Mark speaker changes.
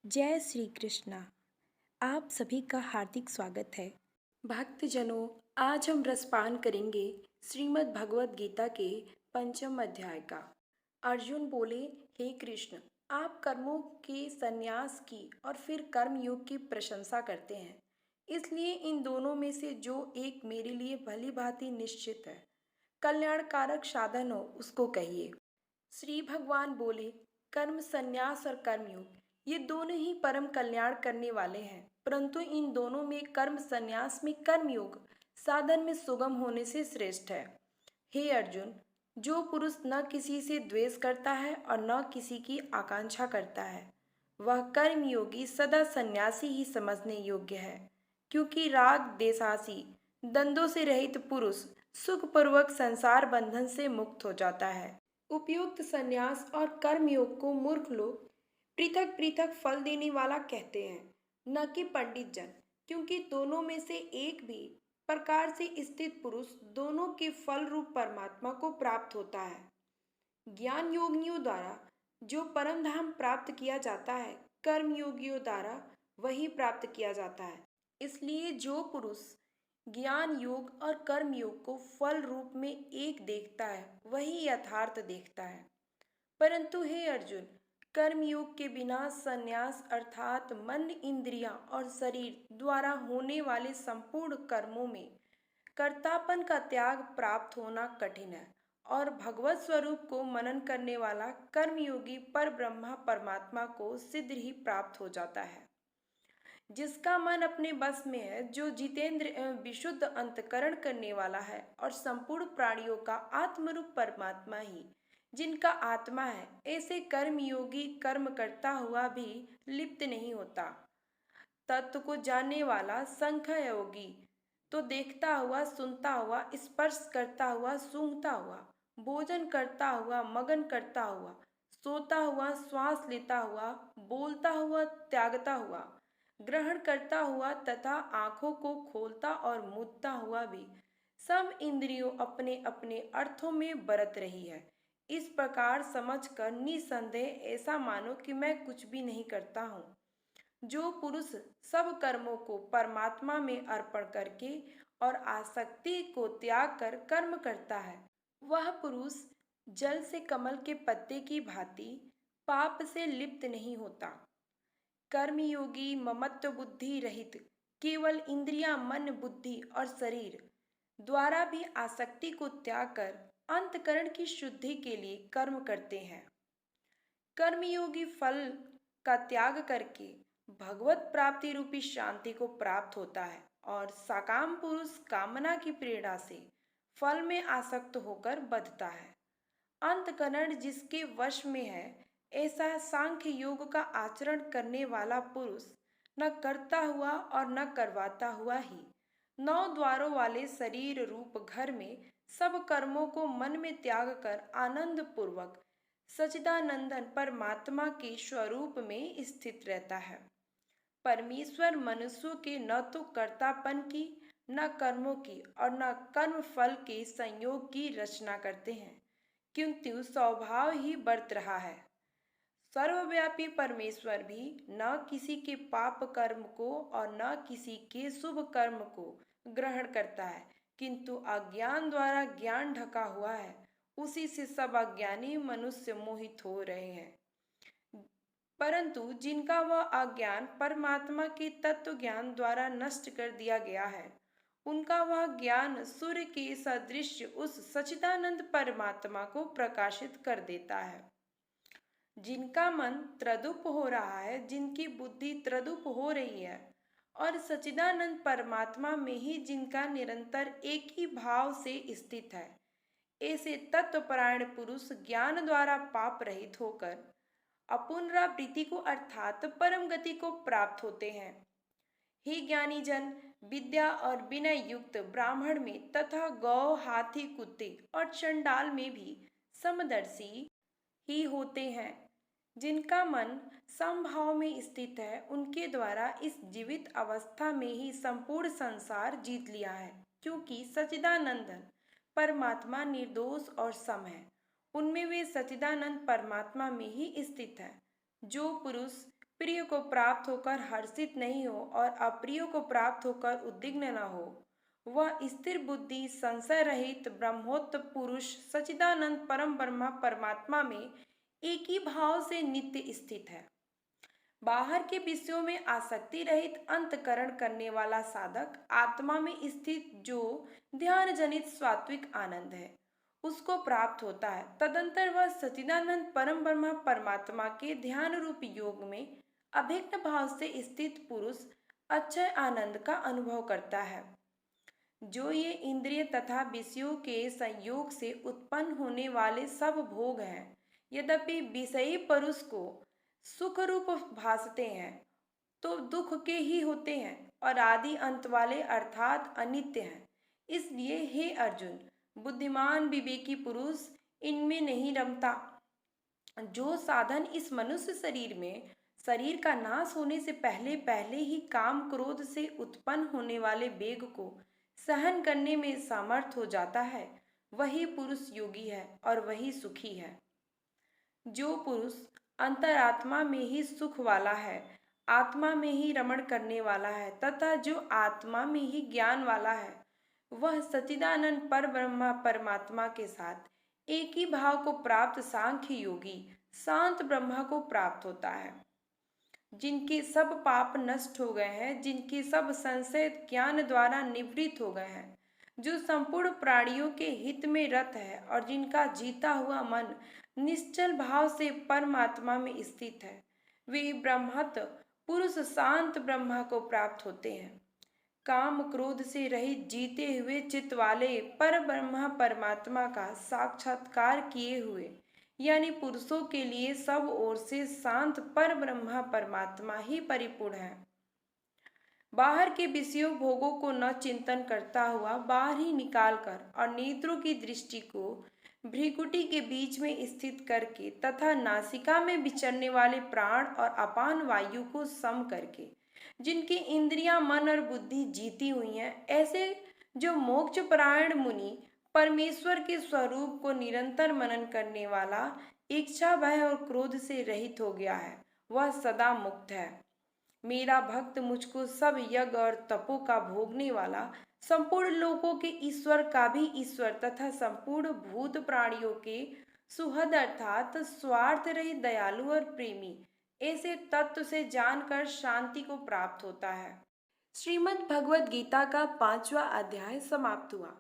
Speaker 1: जय श्री कृष्णा। आप सभी का हार्दिक स्वागत है। भक्तजनों, आज हम रसपान करेंगे श्रीमद् भगवद गीता के पंचम अध्याय का। अर्जुन बोले, हे कृष्ण, आप कर्मों के संन्यास की और फिर कर्मयोग की प्रशंसा करते हैं, इसलिए इन दोनों में से जो एक मेरे लिए भली भांति निश्चित है, कल्याणकारक साधन हो, उसको कहिए। श्री भगवान बोले, कर्म संन्यास और कर्मयोग ये दोनों ही परम कल्याण करने वाले हैं, परंतु इन दोनों में कर्म संन्यास में कर्मयोग साधन में सुगम होने से श्रेष्ठ है। हे अर्जुन, जो पुरुष न किसी से द्वेष करता है और न किसी की आकांक्षा करता है, वह कर्मयोगी सदा सन्यासी ही समझने योग्य है, क्योंकि राग देशासी द्वंद्वों से रहित पुरुष सुखपूर्वक संसार बंधन से मुक्त हो जाता है। उपयुक्त संन्यास और कर्मयोग को मूर्ख लोग पृथक पृथक फल देने वाला कहते हैं, न कि पंडित जन, क्योंकि दोनों में से एक भी प्रकार से स्थित पुरुष दोनों के फल रूप परमात्मा को प्राप्त होता है। ज्ञान योगियों द्वारा जो परम धाम प्राप्त किया जाता है, कर्म योगियों द्वारा वही प्राप्त किया जाता है। इसलिए जो पुरुष ज्ञान योग और कर्म योग को फल रूप में एक देखता है, वही यथार्थ देखता है। परंतु हे अर्जुन, कर्मयोग के बिना संन्यास अर्थात मन, इंद्रियां और शरीर द्वारा होने वाले संपूर्ण कर्मों में कर्तापन का त्याग प्राप्त होना कठिन है, और भगवत स्वरूप को मनन करने वाला कर्मयोगी पर ब्रह्मा परमात्मा को शीघ्र ही प्राप्त हो जाता है। जिसका मन अपने बस में है, जो जितेंद्र एवं विशुद्ध अंतकरण करने वाला है, और संपूर्ण प्राणियों का आत्मरूप परमात्मा ही जिनका आत्मा है, ऐसे कर्मयोगी कर्म करता हुआ भी लिप्त नहीं होता। तत्व को जानने वाला संख्य योगी तो देखता हुआ, सुनता हुआ, स्पर्श करता हुआ, सूंघता हुआ, भोजन करता हुआ, मगन करता हुआ, सोता हुआ, श्वास लेता हुआ, बोलता हुआ, त्यागता हुआ, ग्रहण करता हुआ तथा आंखों को खोलता और मूदता हुआ भी सब इंद्रियों अपने अपने अर्थों में बरत रही है। इस प्रकार समझकर निसंदेह ऐसा मानो कि मैं कुछ भी नहीं करता हूँ। जो पुरुष सब कर्मों को परमात्मा में अर्पण करके और आसक्ति को त्याग कर कर्म करता है, वह पुरुष जल से कमल के पत्ते की भांति पाप से लिप्त नहीं होता। कर्मयोगी ममत्व बुद्धि रहित केवल इंद्रियां, मन, बुद्धि और शरीर द्वारा भी आसक्ति को त्याग कर अंतकरण की शुद्धि के लिए कर्म करते हैं। कर्मयोगी फल का त्याग करके भगवत प्राप्ति रूपी शांति को प्राप्त होता है, और सकाम पुरुष कामना की प्रेरणा से फल में आसक्त होकर बंधता है। अंतकरण जिसके वश में है, ऐसा सांख्य योग का आचरण करने वाला पुरुष न करता हुआ और न करवाता हुआ ही 9 द्वारों वाले शरीर रूप घर में सब कर्मों को मन में त्याग कर आनंद पूर्वक सच्चिदानंदन परमात्मा के स्वरूप में स्थित रहता है। परमेश्वर मनुष्यों के न तो कर्तापन की, न कर्मों की और न कर्म फल के संयोग की रचना करते हैं, किंतु स्वभाव ही बरत रहा है। सर्वव्यापी परमेश्वर भी न किसी के पाप कर्म को और न किसी के शुभ कर्म को ग्रहण करता है, किंतु अज्ञान द्वारा ज्ञान ढका हुआ है, उसी से सब अज्ञानी मनुष्य मोहित हो रहे हैं। परंतु जिनका वह अज्ञान परमात्मा के तत्व ज्ञान द्वारा नष्ट कर दिया गया है, उनका वह ज्ञान सूर्य के सदृश उस सच्चिदानंद परमात्मा को प्रकाशित कर देता है। जिनका मन त्रदुप हो रहा है, जिनकी बुद्धि त्रदुप हो रही है, और सच्चिदानंद परमात्मा में ही जिनका निरंतर एक ही भाव से स्थित है, ऐसे तत्वपरायण पुरुष ज्ञान द्वारा पाप रहित होकर अपुनरावृत्ति को अर्थात परम गति को प्राप्त होते हैं। हे ज्ञानी जन, विद्या और विनय युक्त ब्राह्मण में तथा गौ, हाथी, कुत्ते और चंडाल में भी समदर्शी ही होते हैं। जिनका मन समभाव में स्थित है, उनके द्वारा इस जीवित अवस्था में ही संपूर्ण संसार जीत लिया है, क्योंकि सच्चिदानंदन परमात्मा निर्दोष और सम है। उनमें वे सच्चिदानंद परमात्मा में ही स्थित है। जो पुरुष प्रिय को प्राप्त होकर हर्षित नहीं हो और अप्रिय को प्राप्त होकर उद्विग्न न हो। वह स्थिर बुद्धि, संशय रहित ब्रह्मोत्त पुरुष सच्चिदानंद परम ब्रह्म परमात्मा में एक ही भाव से नित्य स्थित है। बाहर के विषयों में आसक्ति रहित अंतकरण करने वाला साधक आत्मा में स्थित जो ध्यान जनित सात्विक आनंद है उसको प्राप्त होता है। तदंतर वह सच्चिदानंद परम ब्रह्म परमात्मा के ध्यान रूप योग में अभिन्न भाव से स्थित पुरुष अक्षय आनंद का अनुभव करता है। जो ये इंद्रिय तथा विषयों के संयोग से उत्पन्न होने वाले सब भोग हैं, यद्यपि विषयी पुरुष को सुख रूप भासते हैं तो दुख के ही होते हैं और आदि अंत वाले अर्थात अनित्य हैं। इसलिए हे अर्जुन, बुद्धिमान विवेकी पुरुष इनमें नहीं रमता। जो साधन इस मनुष्य शरीर में शरीर का नाश होने से पहले पहले ही काम क्रोध से उत्पन्न होने वाले वेग को सहन करने में समर्थ हो जाता है, वही पुरुष योगी है और वही सुखी है। जो पुरुष अंतरात्मा में ही सुख वाला है, आत्मा में ही रमण करने वाला है तथा जो आत्मा में ही ज्ञान वाला है, वह सच्चिदानंद पर ब्रह्मा परमात्मा के साथ एक ही भाव को प्राप्त सांख्य योगी शांत ब्रह्मा को प्राप्त होता है। जिनके सब पाप नष्ट हो गए हैं, जिनके सब संशय ज्ञान द्वारा निवृत्त हो गए हैं, जो संपूर्ण प्राणियों के हित में रत है और जिनका जीता हुआ मन निश्चल भाव से परमात्मा में स्थित है, वे ब्रह्मत पुरुष शांत ब्रह्मा को प्राप्त होते हैं। काम क्रोध से रहित जीते हुए चित्त वाले पर ब्रह्मा परमात्मा का साक्षात्कार किए हुए यानी पुरुषों के लिए सब ओर से शांत पर ब्रह्मा परमात्मा ही परिपूर्ण है। बाहर के विषयों भोगों को न चिंतन करता हुआ बाहर ही निकाल कर और नेत्रों की दृष्टि को भ्रिकुटी के बीच में स्थित करके तथा नासिका में विचरने वाले प्राण और अपान वायु को सम करके जिनकी इंद्रियां, मन और बुद्धि जीती हुई हैं, ऐसे जो मोक्ष परायण मुनि परमेश्वर के स्वरूप को निरंतर मनन करने वाला, इच्छा, भय और क्रोध से रहित हो गया है, वह सदा मुक्त है। मेरा भक्त मुझको सब यज्ञ और तपों का भोगने वाला, संपूर्ण लोकों के ईश्वर का भी ईश्वर तथा संपूर्ण भूत प्राणियों के सुहृद अर्थात स्वार्थ रहित दयालु और प्रेमी ऐसे तत्व से जानकर शांति को प्राप्त होता है। श्रीमद् भगवद गीता का 5वां अध्याय समाप्त हुआ।